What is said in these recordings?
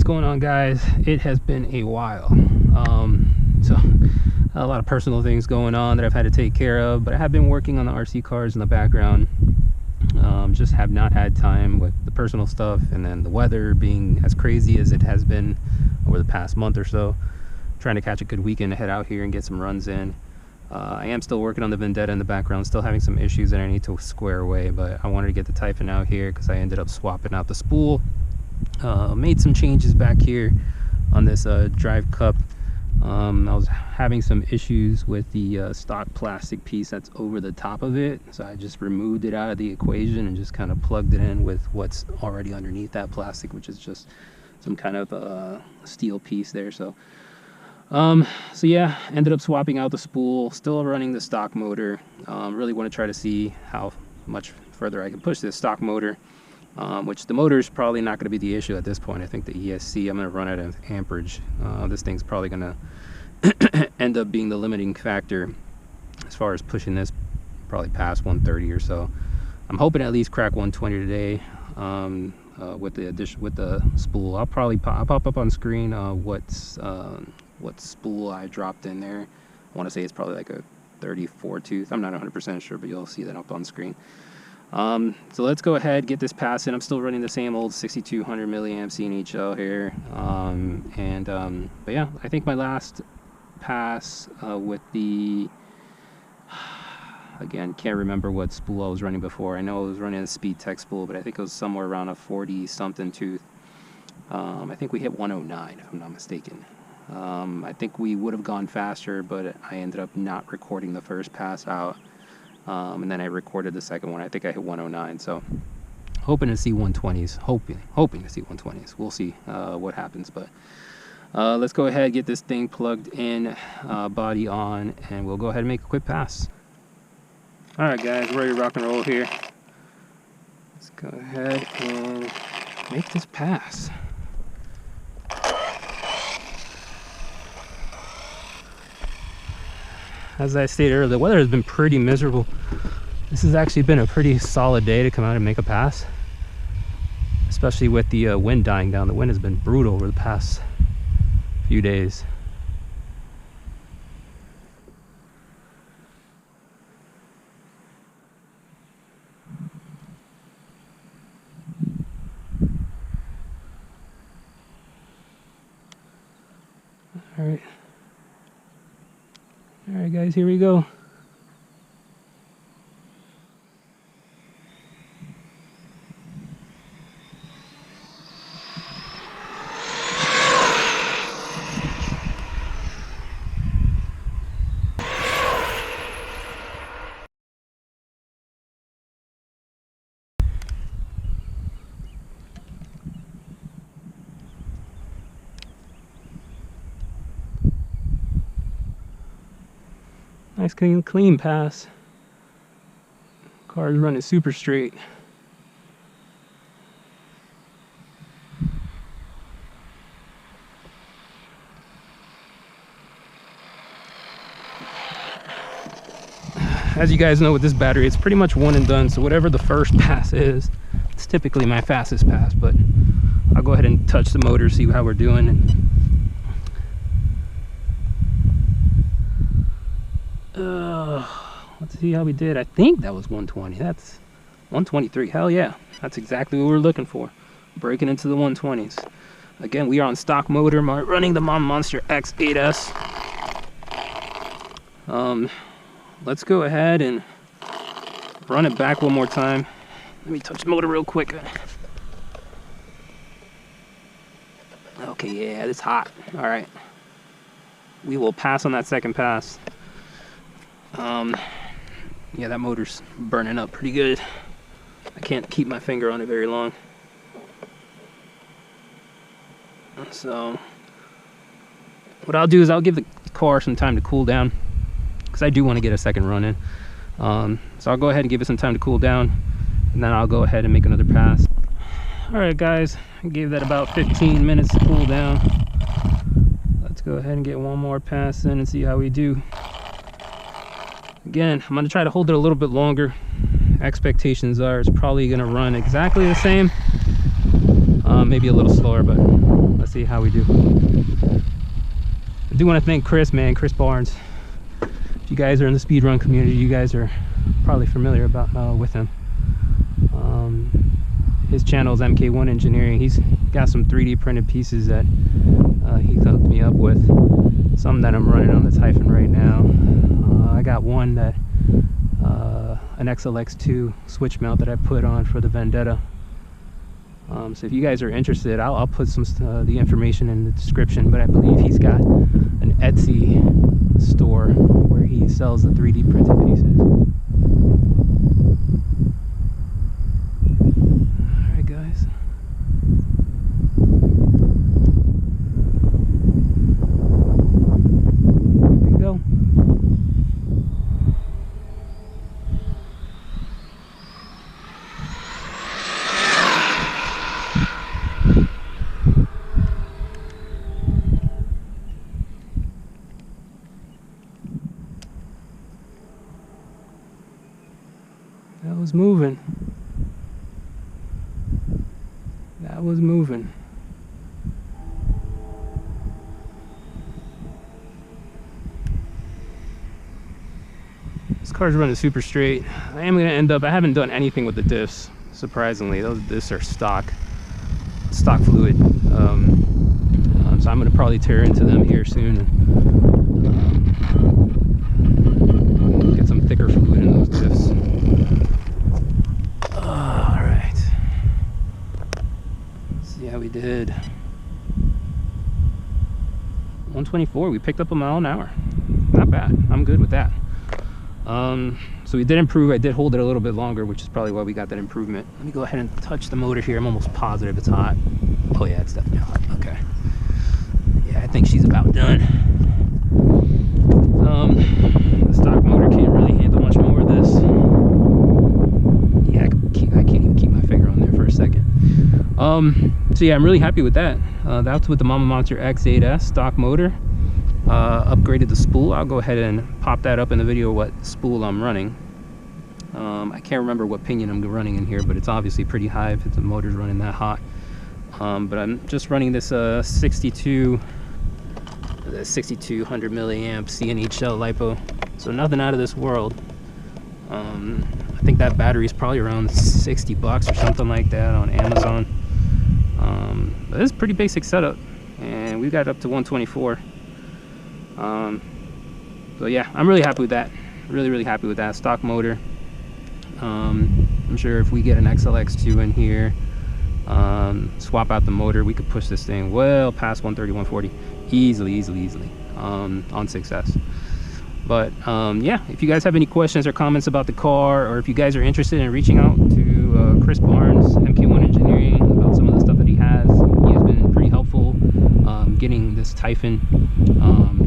going on, guys? It has been a while. So a lot of personal things going on that I've had to take care of, but I have been working on the RC cars in the background. Just have not had time with the personal stuff, and then the weather being as crazy as it has been over the past month or so. Trying to catch a good weekend to head out here and get some runs in. I am still working on the Vendetta in the background, still having some issues that I need to square away, but I wanted to get the Typhon out here because I ended up swapping out the spool. Made some changes back here on this drive cup. I was having some issues with the stock plastic piece that's over the top of it, so I just removed it out of the equation and just kind of plugged it in with what's already underneath that plastic, which is just some kind of steel piece there. So yeah, ended up swapping out the spool, still running the stock motor. Really want to try to see how much further I can push this stock motor, which the motor is probably not going to be the issue at this point. I think the ESC, I'm going to run at an amperage. This thing's probably going to end up being the limiting factor as far as pushing this probably past 130 or so. I'm hoping to at least crack 120 today with the spool. I'll pop up on screen what spool I dropped in there. I want to say it's probably like a 34 tooth. I'm not 100% sure, but you'll see that up on screen. So let's go ahead, get this pass in. I'm still running the same old 6200 milliamp CNHL here. But yeah, I think my last pass with the, again, can't remember what spool I was running before. I know I was running a Speed Tech spool, but I think it was somewhere around a 40 something tooth. I think we hit 109 if I'm not mistaken. I think we would have gone faster, but I ended up not recording the first pass out. And then I recorded the second one. I think I hit 109. So hoping to see 120s. Hoping to see 120s. We'll see what happens. But let's go ahead, get this thing plugged in, body on, and we'll go ahead and make a quick pass. All right, guys, ready to rock and roll here. Let's go ahead and make this pass. As I stated earlier, the weather has been pretty miserable. This has actually been a pretty solid day to come out and make a pass, especially with the wind dying down. The wind has been brutal over the past few days. All right, guys, here we go. Nice clean pass. Car's running super straight. As you guys know, with this battery, it's pretty much one and done. So whatever the first pass is, it's typically my fastest pass. But I'll go ahead and touch the motor, see how we're doing. Let's see how we did. I think that was 120. That's 123. Hell yeah, that's exactly what we're looking for. Breaking into the 120s. Again, we are on stock motor, running the Monster X8S. Let's go ahead and run it back one more time. Let me touch the motor real quick. Okay, yeah, it's hot. All right, we will pass on that second pass. Yeah, that motor's burning up pretty good. I can't keep my finger on it very long. So what I'll do is I'll give the car some time to cool down, because I do want to get a second run in. So I'll go ahead and give it some time to cool down, and then I'll go ahead and make another pass. All right, guys, I gave that about 15 minutes to cool down. Let's go ahead and get one more pass in and see how we do. Again, I'm going to try to hold it a little bit longer. Expectations are it's probably going to run exactly the same, maybe a little slower, but let's let's see how we do. I do want to thank Chris, man, Chris Barnes. If you guys are in the speedrun community, you guys are probably familiar with him. His channel is MK1 Engineering. He's got some 3D printed pieces that he hooked me up with. Some that I'm running on the Typhon right now. I got one that an XLX2 switch mount that I put on for the Vendetta. So if you guys are interested, I'll put some the information in the description. But I believe he's got an Etsy store where he sells the 3D printed pieces. Alright guys. Here we go. That was moving. That was moving. This car's running super straight. I am going to end up, I haven't done anything with the diffs, surprisingly. Those diffs are stock fluid. So I'm going to probably tear into them here soon and get some thicker fluid in those diffs. Alright. See how we did. 124, we picked up a mile an hour. Not bad. I'm good with that. So we did improve. I did hold it a little bit longer, which is probably why we got that improvement. Let me go ahead and touch the motor here. I'm almost positive it's hot. Oh yeah, it's definitely hot. Okay. Yeah, I think she's about done. The stock motor can't really handle much more of this. Yeah, I can't even keep my finger on there for a second. So yeah, I'm really happy with that. That's with the Mama Monster X8S stock motor. Upgraded the spool. I'll go ahead and pop that up in the video what spool I'm running. I can't remember what pinion I'm running in here, but it's obviously pretty high if the motor's running that hot. But I'm just running this 6200 milliamp CNH cell lipo, so nothing out of this world. I think that battery is probably around 60 bucks or something like that on Amazon. But it's a pretty basic setup, and we got up to 124. So yeah, I'm really happy with that. Really happy with that stock motor. I'm sure if we get an XLX2 in here, swap out the motor, we could push this thing well past 130, 140 easily on 6S. But yeah, if you guys have any questions or comments about the car, or if you guys are interested in reaching out to Chris Barnes, MK1 Engineering, about some of the stuff that he has been pretty helpful getting this Typhon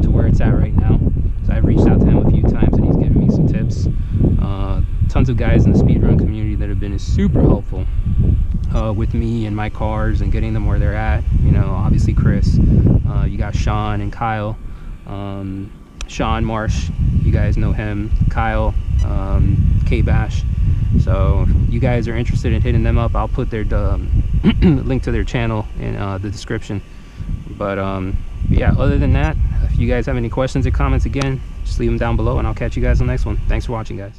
to where it's at right now. So I've reached out to him a few times and he's given me some tips. Tons of guys in the speedrun community that have been super helpful with me and my cars and getting them where they're at. You know, obviously Chris, you got Sean and Kyle. Sean Marsh, you guys know him. Kyle, K-Bash. So if you guys are interested in hitting them up, I'll put their link to their channel in the description. But yeah, other than that, if you guys have any questions or comments, again, just leave them down below and I'll catch you guys on the next one. Thanks for watching, guys.